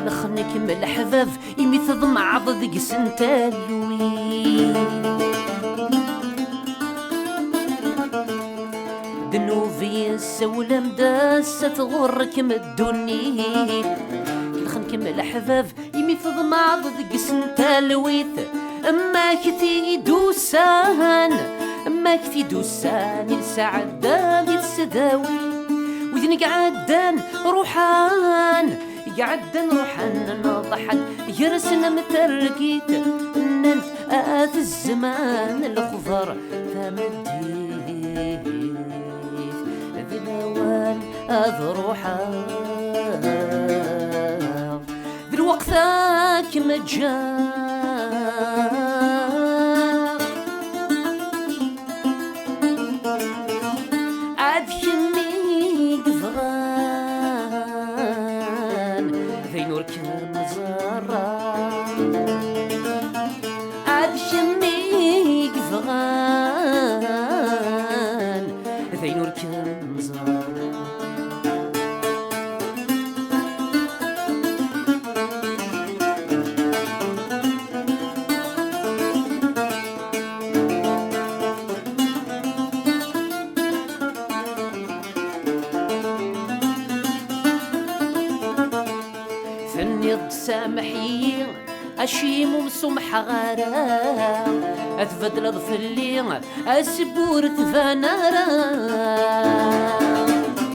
كنخنك من الحباب يمي تضمع ضدق سنتالوي ذنوبي السولة مداسة غرك مدوني كنخنك من الحباب يمي تضمع ضدق سنتالويث أما كثي دوسان أما كثي دوسان يلسعد يلسداوي وذن قعدان روحان قعدان روحان نضحك يرسن متركيت ننت آت الزمان الخضر ثمديت ذنوان أذروحان ذي الوقتاك مجان سامحي أشيم وسمح غارا أتفضل ضفلي أسبور تفنارا